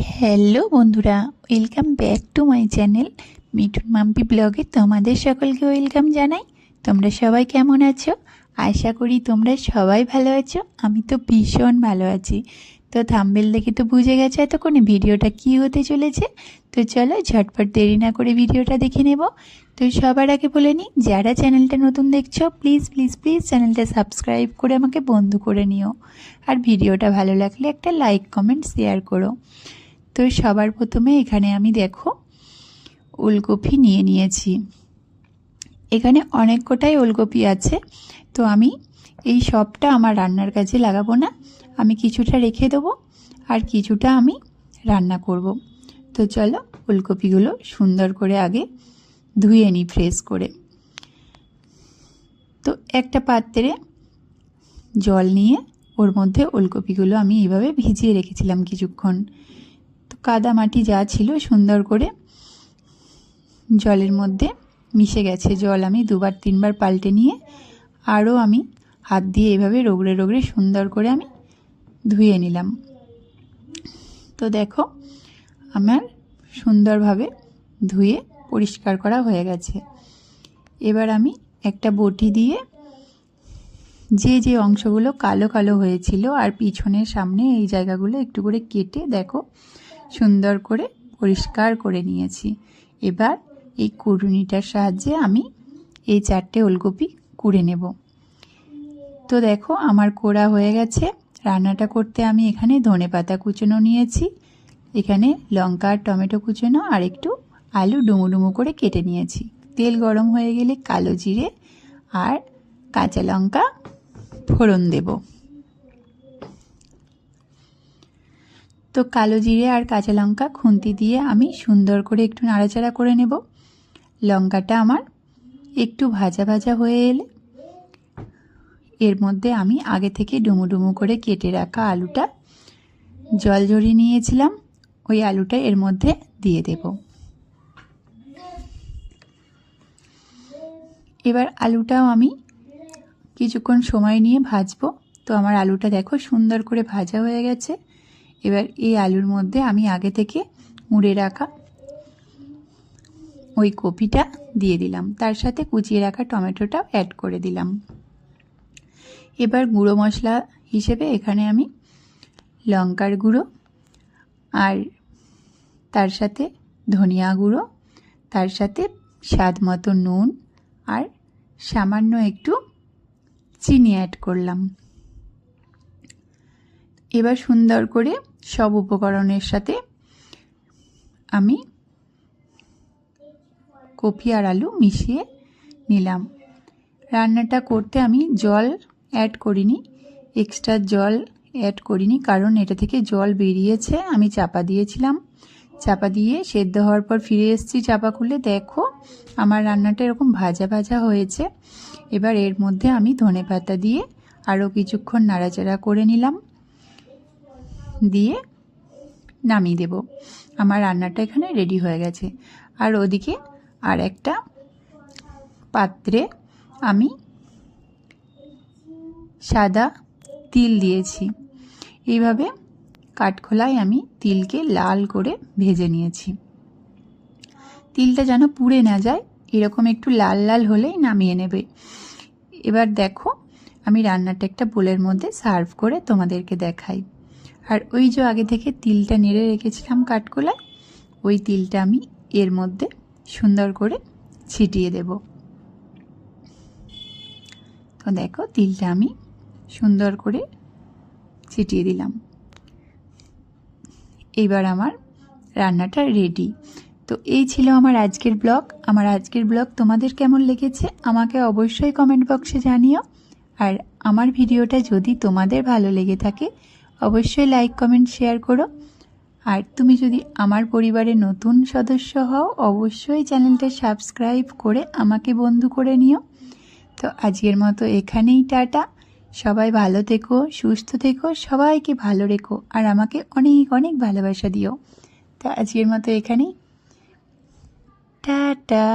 Hello বন্ধুরা, welcome back to my channel Mithun Mampi ব্লগে তোমাদের সকলকে ওয়েলকাম জানাই। তোমরা সবাই কেমন আছো? আশা করি তোমরা সবাই ভালো আছো। আমি তো ভীষণ ভালো আছি। তো থাম্বনেল দেখে তো বুঝে গেছো এতক্ষণে ভিডিওটা কী হতে চলেছে। তো চলো ঝটপট দেরি না করে ভিডিওটা দেখে নেব। তো সবার আগে বলে নিই, যারা চ্যানেলটা নতুন দেখছো প্লিজ প্লিজ প্লিজ চ্যানেলটা সাবস্ক্রাইব করে আমাকে বন্ধু করে নিও। আর ভিডিওটা ভালো লাগলে একটা লাইক কমেন্ট শেয়ার করো। তো সবার প্রথমে এখানে আমি দেখো ওলকপি নিয়ে নিয়েছি। এখানে অনেক কটাই ওলকপি আছে। তো আমি এই সবটা আমার রান্নার কাজে লাগাবো না, আমি কিছুটা রেখে দেবো আর কিছুটা আমি রান্না করব। তো চলো ওলকপিগুলো সুন্দর করে আগে ধুয়ে নিই ফ্রেশ করে। তো একটা পাত্রে জল নিয়ে ওর মধ্যে ওলকপিগুলো আমি এইভাবে ভিজিয়ে রেখেছিলাম কিছুক্ষণ। তো কাদা মাটি যা ছিল সুন্দর করে জলের মধ্যে মিশে গেছে। জল আমি দুবার তিনবার পাল্টে নিয়ে আরও আমি হাত দিয়ে এভাবে রগড়ে রগড়ে সুন্দর করে আমি ধুয়ে নিলাম। তো দেখো আমার সুন্দরভাবে ধুয়ে পরিষ্কার করা হয়ে গেছে। এবার আমি একটা বটি দিয়ে যে যে অংশগুলো কালো কালো হয়েছিল আর পিছনের সামনে এই জায়গাগুলো একটু করে কেটে দেখো সুন্দর করে পরিষ্কার করে নিয়েছি। এবার এই কুড়ুনিটার সাহায্যে আমি এই 4টে ওলকপি কুড়ে নেব। তো দেখো আমার কোড়া হয়ে গেছে। রান্নাটা করতে আমি এখানে ধনেপাতা কুচনো নিয়েছি, এখানে লঙ্কা আর টমেটো কুচনো আর একটু আলু ডুমো ডুমো করে কেটে নিয়েছি। তেল গরম হয়ে গেলে কালো জিরে আর কাঁচা লঙ্কা ফোড়ন দেব। তো কালো জিরে আর কাঁচা লঙ্কা খুন্তি দিয়ে আমি সুন্দর করে একটু নাড়াচাড়া করে নেব। লঙ্কাটা আমার একটু ভাজা ভাজা হয়ে এলে এর মধ্যে আমি আগে থেকে ডুমো ডুমো করে কেটে রাখা আলুটা জল ঝরিয়ে নিয়েছিলাম, ওই আলুটা এর মধ্যে দিয়ে দেব। এবার আলুটাও আমি কিছুক্ষণ সময় নিয়ে ভাজবো। তো আমার আলুটা দেখো সুন্দর করে ভাজা হয়ে গেছে। এবার এই আলুর মধ্যে আমি আগে থেকে মুড়ে রাখা ওই কপিটা দিয়ে দিলাম, তার সাথে কুচিয়ে রাখা টমেটোটাও অ্যাড করে দিলাম। এবার গুঁড়ো মশলা হিসেবে এখানে আমি লঙ্কার গুঁড়ো আর তার সাথে ধনিয়া গুঁড়ো, তার সাথে স্বাদ মতো নুন আর সামান্য একটু চিনি অ্যাড করলাম। এবার সুন্দর করে সব উপকরণের সাথে আমি কপি আর আলু মিশিয়ে নিলাম। রান্নাটা করতে আমি জল অ্যাড করিনি, এক্সট্রা জল অ্যাড করিনি, কারণ এটা থেকে জল বেরিয়েছে। আমি চাপা দিয়েছিলাম, চাপা দিয়ে সেদ্ধ হওয়ার পর ফিরে এসেছি চাপা খুলে, দেখো আমার রান্নাটা এরকম ভাজা ভাজা হয়েছে। এবার এর মধ্যে আমি ধনেপাতা দিয়ে আরও কিছুক্ষণ নাড়াচাড়া করে নিলাম, দিয়ে নামিয়ে দেব। আমার রান্নাটা এখানে রেডি হয়ে গেছে। আর ওদিকে আর একটা পাত্রে আমি সাদা তিল দিয়েছি। এইভাবে কাঠখোলায় আমি তিলকে লাল করে ভেজে নিয়েছি। তিলটা যেন পুড়ে না যায়, এরকম একটু লাল লাল হলেই নামিয়ে নেবে। এবার দেখো আমি রান্নাটা একটা বোলের মধ্যে সার্ভ করে তোমাদেরকে দেখাই। আর ওই যে আগে থেকে তিলটা নেড়ে রেখেছিলাম কাঠখোলায়, ওই তিলটা আমি এর মধ্যে সুন্দর করে ছিটিয়ে দেব। তো দেখো তিলটা আমি সুন্দর করে ছিটিয়ে দিলাম। এইবার আমার রান্নাটা রেডি। তো এই ছিল আমার আজকের ব্লগ। আমার আজকের ব্লগ তোমাদের কেমন লেগেছে আমাকে অবশ্যই কমেন্ট বক্সে জানিও। আর আমার ভিডিওটা যদি তোমাদের ভালো লেগে থাকে অবশ্যই লাইক কমেন্ট শেয়ার করো। আর তুমি যদি আমার পরিবারের নতুন সদস্য হও অবশ্যই চ্যানেলটা সাবস্ক্রাইব করে আমাকে বন্ধু করে নিও। তো আজকের মতো এখানেই টাটা। সবাই ভালো থেকো, সুস্থ থেকো, সবাইকে ভালো রেখো আর আমাকে অনেক অনেক ভালোবাসা দিও। তো আজকের মতো এখানেই টাটা।